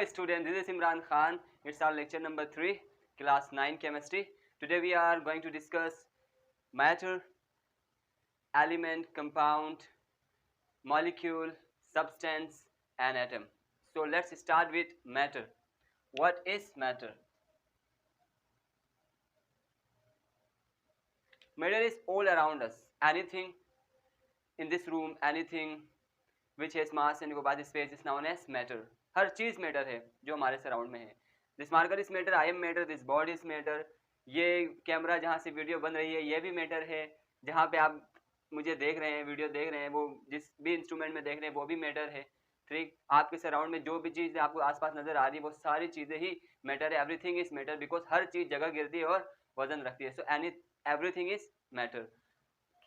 students, this is Imran Khan. It's our lecture number 3, class 9 chemistry. Today we are going to discuss matter, element, compound, molecule, substance and atom. So let's start with matter. What is matter? Matter is all around us. Anything in this room, anything which has mass and occupies space is known as matter. हर चीज matter है जो हमारे surround में है. This marker is matter, I am matter, this body is matter. ये camera जहाँ से video बन रही है ये भी मैटर है. जहाँ पे आप मुझे देख रहे हैं, वीडियो देख रहे हैं, वो जिस भी इंस्ट्रूमेंट में देख रहे हैं वो भी मैटर है. ठीक, आपके सराउंड में जो भी चीज़ आपको आसपास नजर आ रही है वो सारी चीज़ें ही मैटर है. एवरीथिंग इज मैटर बिकॉज हर चीज़ जगह गिरती है और वजन रखती है. So everything is matter.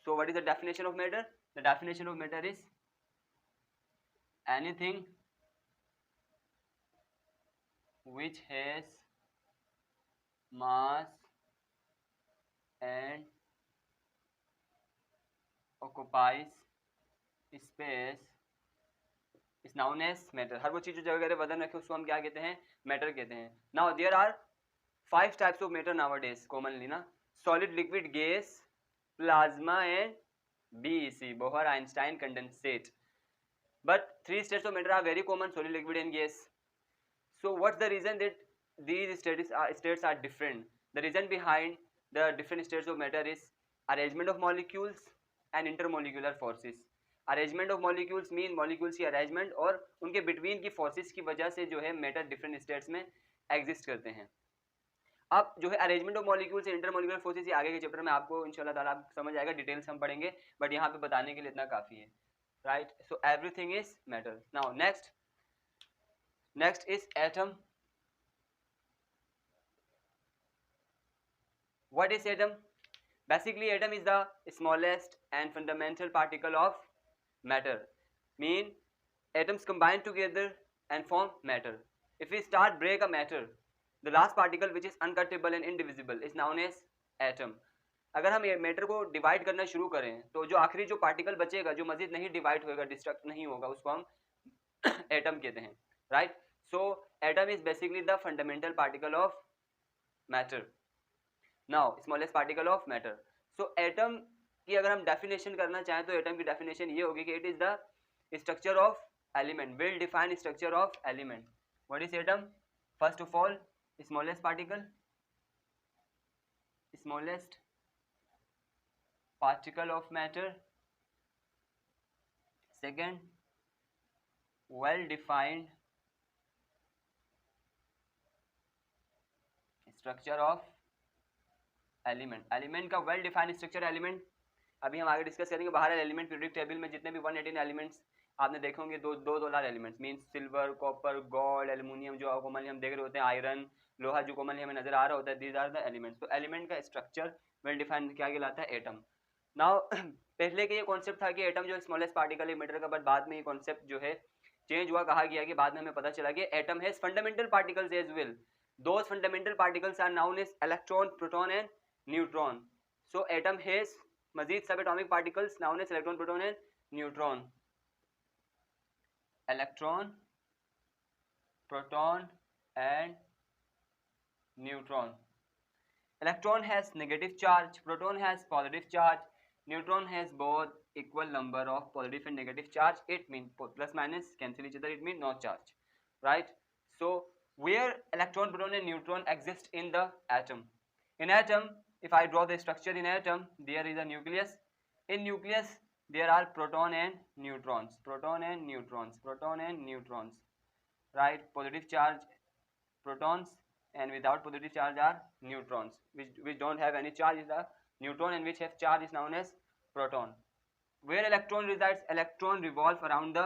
So what is the definition of matter? The definition of matter is anything which has mass and occupies space is known as matter. हर वो चीज जो जगह जगह वजन रखे उसको हम क्या कहते हैं? मैटर कहते हैं. Now there are 5 types of matter nowadays commonly ना. Solid, liquid, gas, plasma and BEC, Bohr, Einstein, condensate. But 3 states of matter are very common: solid, liquid and gas. So what's the reason that these states are different? The reason behind the different states of matter is arrangement of molecules and intermolecular forces. Arrangement of molecules mean molecules की arrangement और उनके between की forces की वजह से जो है matter different states में exist करते हैं. अब जो है arrangement of molecules and intermolecular forces ये आगे के चैप्टर में आपको इंशाल्लाह ताला समझ आएगा, डिटेल्स हम पढ़ेंगे, बट यहाँ पे बताने के लिए इतना काफ़ी है. Right, so everything is matter. Now next is atom. What is atom? Basically atom is the smallest and fundamental particle of matter. Mean atoms combine together and form matter. If we start break a matter, the last particle which is uncuttable and indivisible is known as atom. अगर हम matter को divide करना शुरू करें तो जो आखिरी जो पार्टिकल बचेगा जो मजीद नहीं डिवाइड होगा, डिस्ट्रक्ट नहीं होगा, उसको हम एटम कहते हैं. Right, so atom is basically the fundamental particle of matter. Now smallest particle of matter. So atom की अगर हम डेफिनेशन करना चाहें तो एटम की डेफिनेशन ये होगी कि it is the structure of element, well defined structure of element. What is atom? First of all smallest particle, smallest particle of matter. Second, well defined structure of element. element का well defined structure element अभी हम आगे discuss करेंगे. बाहर element periodic table में जितने भी 118 elements आपने देखे होंगे, दो dollar elements means silver, copper, gold, aluminium जो कॉमनली हम देख रहे होते हैं, आयरन, लोहा जो कॉमनली हमें नजर आ रहा होता है, दीज आर द एलिमेंट्स. तो एलिमेंट का स्ट्रक्चर वेल डिफाइंड क्या कहलाता है? एटम. नाउ पहले के ये कॉन्सेप्ट था कि एटम जो स्मॉलेस्ट पार्टिकल है मैटर का, बट बाद में ये कॉन्सेप्ट जो है चेंज हुआ. कहा गया कि बाद में हमें पता चला कि atom has fundamental particles as well. Those fundamental particles are known as electron, proton and neutron. So atom has मजीद subatomic particles known as electron, proton and neutron. Electron, proton and neutron. Electron has negative charge, proton has positive charge, neutron has both equal number of positive and negative charge. It means plus minus cancel each other, it means no charge. Right, so where electron, proton and neutron exist in the atom? In atom, if I draw the structure in atom, there is a nucleus. In nucleus there are proton and neutrons, proton and neutrons, proton and neutrons. Right, positive charge protons and without positive charge are neutrons. Which don't have any charge is the neutron, and which have charge is known as proton. Where electron resides? Electron revolve around the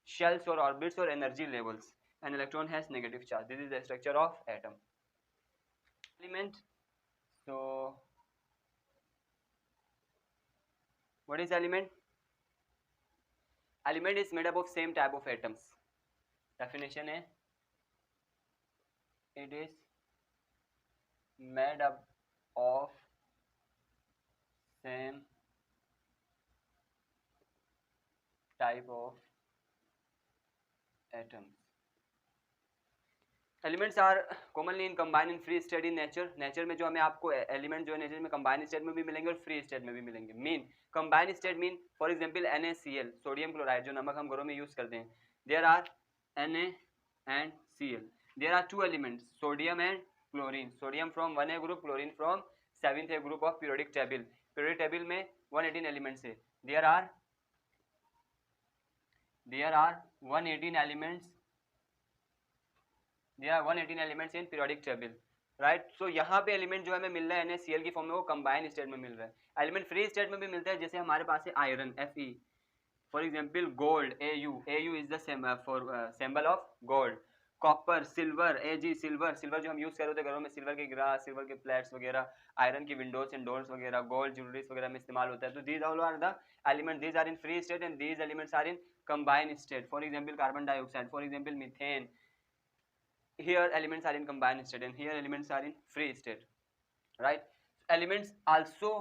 shells or orbits or energy levels, and electron has negative charge. This is the structure of atom. Element. So what is element? Element is made up of same type of atoms. Definition है, it is made up of same type of atoms. Elements are commonly in combine in free state in nature में जो हमें आपको element जो है nature में combine state में भी मिलेंगे और फ्री स्टेट में भी मिलेंगे. Mean combine state mean for example NaCl sodium chloride जो नमक हम घरों में यूज करते हैं. There are Na and Cl. There are two elements sodium and chlorine. Sodium from 1a group, chlorine from 7th group of periodic table. Periodic table में 118 elements है. There are 118 elements. There are 118 elements in periodic table, right? So यहाँ पे element जो है हमें मिल रहा है NaCl की फॉर्म में, वो कंबाइन स्टेट में मिल रहा है. एलिमेंट फ्री स्टेट में भी मिलता है, जैसे हमारे पास है iron Fe, for example gold Au is the symbol of gold. Copper, silver Ag, silver जो हम यूज कर रहे थे घरों में, सिल्वर के ग्लास, सिल्वर के प्लेट्स वगैरह, आयरन की विंडोज एंड डोर्स वगैरह, गोल्ड ज्वेलरीज वगैरह में इस्तेमाल होता है. तो these all are the element, these are in free state and these elements are in combined state. For example, carbon dioxide, for example, methane. Here elements are in combined state and here elements are in free state, right? Elements also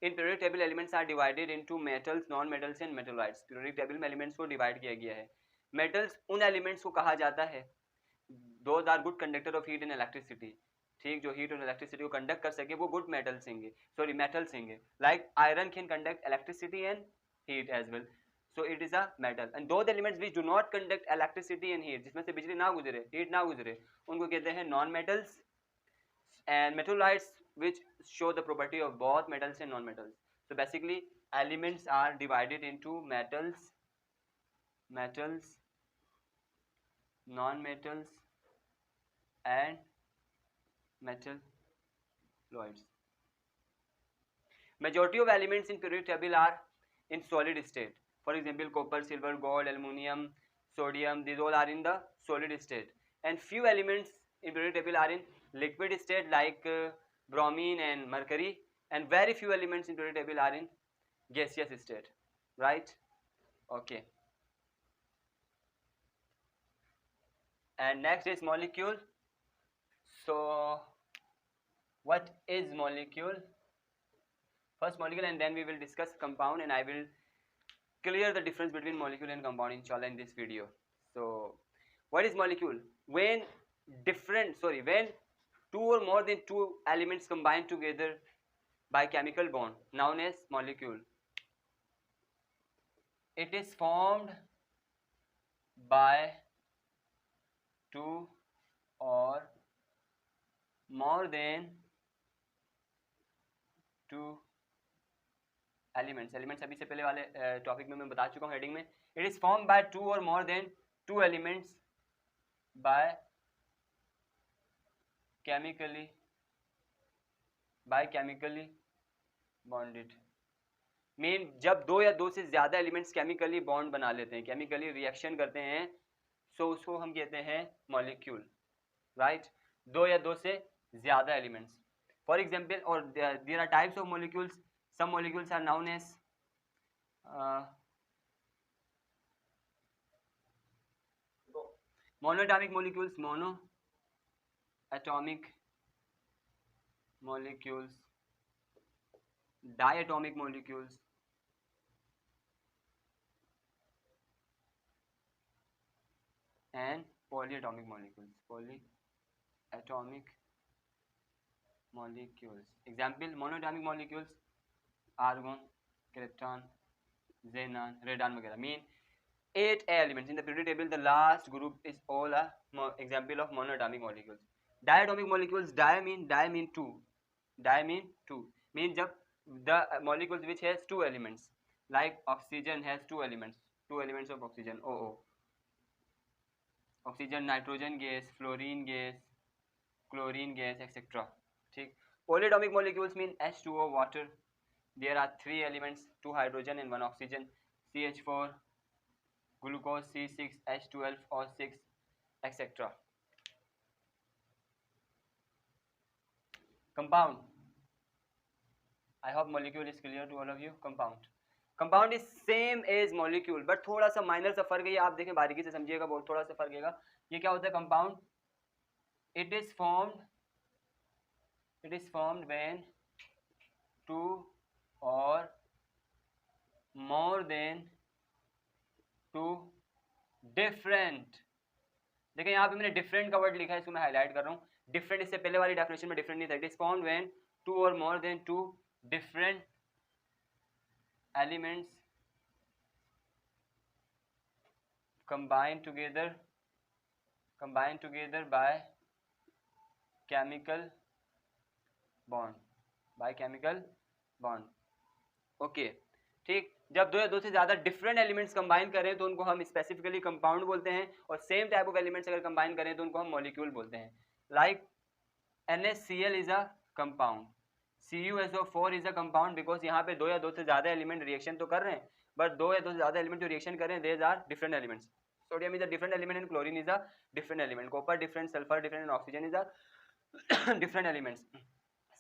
in periodic table, elements are divided into metals, non-metals and metalloids. Periodic table में elements को divide किया गया है. Metals उन elements को कहा जाता है, those are good conductor of heat and electricity. ठीक, जो heat और electricity को conduct कर सके वो good metals होंगे, sorry metals होंगे. Like iron can conduct electricity and heat as well. So it is a metal. And those elements which do not conduct electricity and heat, जिसमें से बिजली ना गुजरे, heat ना गुजरे, उनको कहते हैं non-metals. And metalloids which show the property of both metals and non-metals. So basically elements are divided into metals, non-metals and metalloids. Majority of elements in periodic table are in solid state. For example, copper, silver, gold, aluminum, sodium, these all are in the solid state. And few elements in periodic table are in liquid state like bromine and mercury. And very few elements in periodic table are in gaseous state, right? Okay. And next is molecule. So what is molecule? First molecule, and then we will discuss compound, and I will clear the difference between molecule and compound inshallah in this video. So what is molecule? When two or more than two elements combine together by chemical bond, known as molecule. It is formed by two or more than two elements. अभी से पहले वाले topic में मैं बता चुका हूँ heading में. It is formed by two or more than two elements by chemically bonded. Mean जब दो या दो से ज्यादा एलिमेंट्स केमिकली बॉन्ड बना लेते हैं, केमिकली रिएक्शन करते हैं, सो उसको हम कहते हैं मॉलिक्यूल, राइट? दो या दो से ज्यादा एलिमेंट्स. फॉर एग्जांपल, और देयर आर types of molecules. Some molecules are known as monoatomic molecules, monoatomic molecules, diatomic molecules, and polyatomic molecules. Example: monoatomic molecules, argon, krypton, xenon, radon वगैरह. Mean 8 elements in the periodic table. The last group is all a example of monoatomic molecules. Diatomic molecules, di mean two. Mean जब the molecules which has two elements, like oxygen has two elements of oxygen, OO. Oxygen, nitrogen gas, fluorine gas, chlorine gas, etc. ठीक. Polyatomic molecules mean H2O, water. There are three elements, two hydrogen and one oxygen, CH4, glucose, C6, H12, O6, etc. Compound. I hope molecule is clear to all of you. Compound is same as molecule, but थोड़ा सा minor सा फर्क है. ये आप देखें, बारीकी से समझिएगा, बहुत थोड़ा सा फर्क है. ये क्या होता है compound? It is formed when two or more than two different देखिए यहाँ पे मैंने डिफरेंट का वर्ड लिखा है, इसको मैं हाईलाइट कर रहा हूँ। डिफरेंट, इससे पहले वाली डेफिनेशन में डिफरेंट नहीं था। It is found when two or more than two different elements combine together by chemical bond। Okay ठीक, जब दो या दो से ज्यादा डिफरेंट एलिमेंट्स कंबाइन करें तो उनको हम स्पेसिफिकली कंपाउंड बोलते हैं, और सेम टाइप ऑफ एलिमेंट्स अगर कंबाइन करें तो उनको हम मॉलिक्यूल बोलते हैं। Like NaCl is a compound, CuSO4 is a compound, because यहाँ पे दो या दो से ज्यादा एलिमेंट रिएक्शन तो कर रहे हैं, बट दो या दो से ज्यादा एलिमेंट जो रिएक्शन कर रहे हैं these are different elements. Sodium is a different element and chlorine is a different element, copper different, sulphur different and oxygen is a different elements.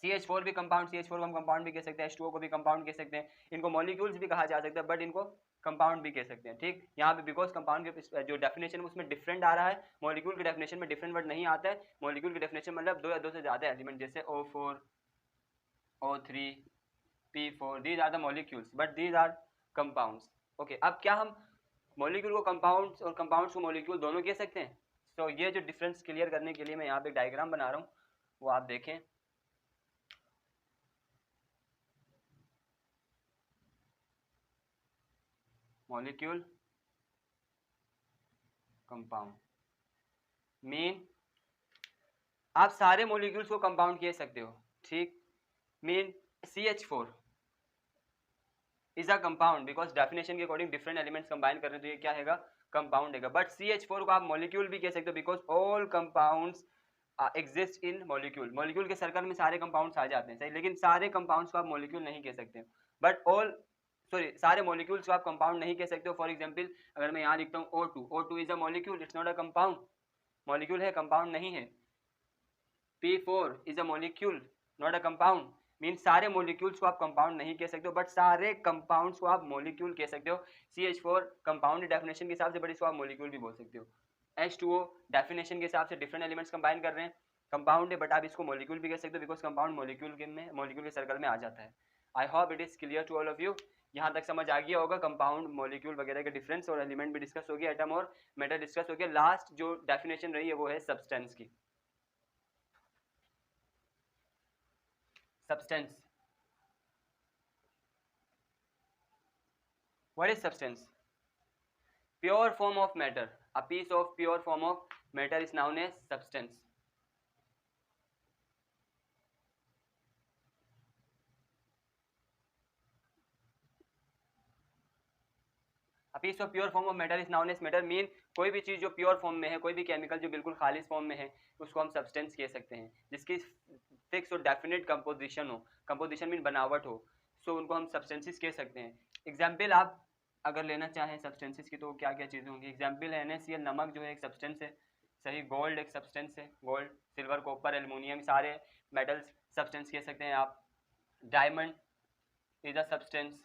CH4 भी कंपाउंड, CH4 को हम कंपाउंड भी कह सकते हैं, H2O को भी कंपाउंड कह सकते हैं, इनको मॉलिक्यूल्स भी कहा जा सकता है, बट इनको कंपाउंड भी कह सकते हैं। ठीक, यहाँ पे बिकॉज कंपाउंड के जो डेफिनेशन है उसमें डिफरेंट आ रहा है, मॉलिक्यूल के डेफिनेशन में डिफरेंट वर्ड नहीं आता है। मॉलिक्यूल की डेफिनेशन मतलब दो या दो से ज्यादा एलिमेंट, जैसे O4, O3, P4, these are the molecules, but these are compounds. Okay, अब क्या हम मॉलिक्यूल को कंपाउंड्स और कंपाउंड्स को मॉलिक्यूल दोनों कह सकते हैं? तो ये जो डिफरेंस क्लियर करने के लिए मैं यहाँ पे डायग्राम बना रहा हूँ, वो आप देखें। मॉलिक्यूल कंपाउंड मीन आप सारे मॉलिक्यूल्स को कंपाउंड कह सकते हो। ठीक, mean CH4 is a compound because definition के अकॉर्डिंग डिफरेंट एलिमेंट्स कंबाइन कर रहे हैं, तो ये क्या हैगा? कंपाउंड हैगा। बट CH4 को आप मॉलिक्यूल भी कह सकते हो because all compounds exist in molecule. Molecule के सर्कल में सारे कंपाउंड्स आ जाते हैं, सही, लेकिन सारे कंपाउंड्स को आप मॉलिक्यूल नहीं कह सकते, बट ऑल सारे मॉलिक्यूल्स को आप कंपाउंड नहीं कह सकते हो। फॉर एग्जांपल अगर मैं यहाँ लिखता हूँ O2 is a molecule, it's not a compound, molecule है, कंपाउंड नहीं है। P4 is a molecule, not a compound, mean सारे मॉलिक्यूल्स को आप कंपाउंड नहीं कह सकते हो, बट सारे कंपाउंड्स को आप मॉलिक्यूल कह सकते हो। CH4 कंपाउंड डेफिनेशन के हिसाब से, बट इसको आप मॉलिक्यूल भी बोल सकते हो। H2O डेफिनेशन के हिसाब से डिफरेंट एलिमेंट्स कंबाइन कर रहे हैं, कंपाउंड है, बट आप इसको मॉलिक्यूल भी कह सकते हो बिकॉज कंपाउंड मॉलिक्यूल के सर्कल में आ जाता है। I hope it is clear to all of you. यहाँ तक समझ आ गया होगा कंपाउंड, मॉलिक्यूल वगैरह के डिफरेंस, और एलिमेंट भी डिस्कस हो गया, एटम और मेटल डिस्कस हो गया। लास्ट जो डेफिनेशन रही है वो है सब्सटेंस की। Substance. What is substance? Pure form of matter. A piece of pure form of matter is known as substance. A piece of pure form of matter is known as matter, mean कोई भी चीज जो pure form में है, कोई भी chemical जो बिल्कुल खालिस फॉर्म में है, उसको हम सब्सटेंस कह सकते हैं, जिसकी फिक्स और डेफिनेट कंपोजिशन हो। कंपोजिशन मीन बनावट हो, सो उनको हम सब्सटेंसेस कह सकते हैं। एग्जाम्पल आप अगर लेना चाहें सब्सटेंसेस की, तो क्या क्या चीज़ें होंगी? एग्जाम्पल है NaCl, नमक जो है एक सब्सटेंस है, सही। गोल्ड एक सब्सटेंस है, गोल्ड, सिल्वर, कॉपर, एल्युमिनियम, सारे मेटल्स सब्सटेंस कह सकते हैं आप। Diamond is a substance,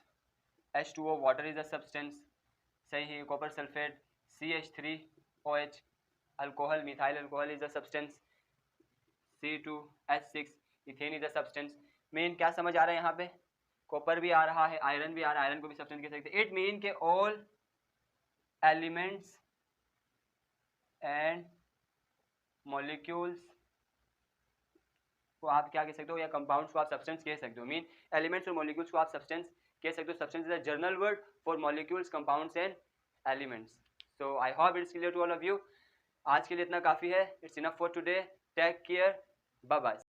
H2O water is a substance, सही है। Copper sulphate, CH3OH, alcohol, methyl alcohol is a substance, C2H6, ethane is a substance. Main क्या समझ आ रहा है यहाँ पे? कॉपर भी आ रहा है, आयरन भी आ रहा है, आयरन को भी सब्सटेंस कह सकते हैं। इट मीन के ऑल एलिमेंट्स एंड मॉलिक्यूल्स को आप क्या कह सकते हो, या कंपाउंड्स को आप सब्सटेंस कह सकते हो। मीन एलिमेंट्स और मॉलिक्यूल्स को आप सब्सटेंस कह सकते हो। Substance is a general word for molecules, compounds and elements. So I hope it's clear to all of you. आज के लिए इतना काफ़ी है। It's enough for today. Take care, bye bye.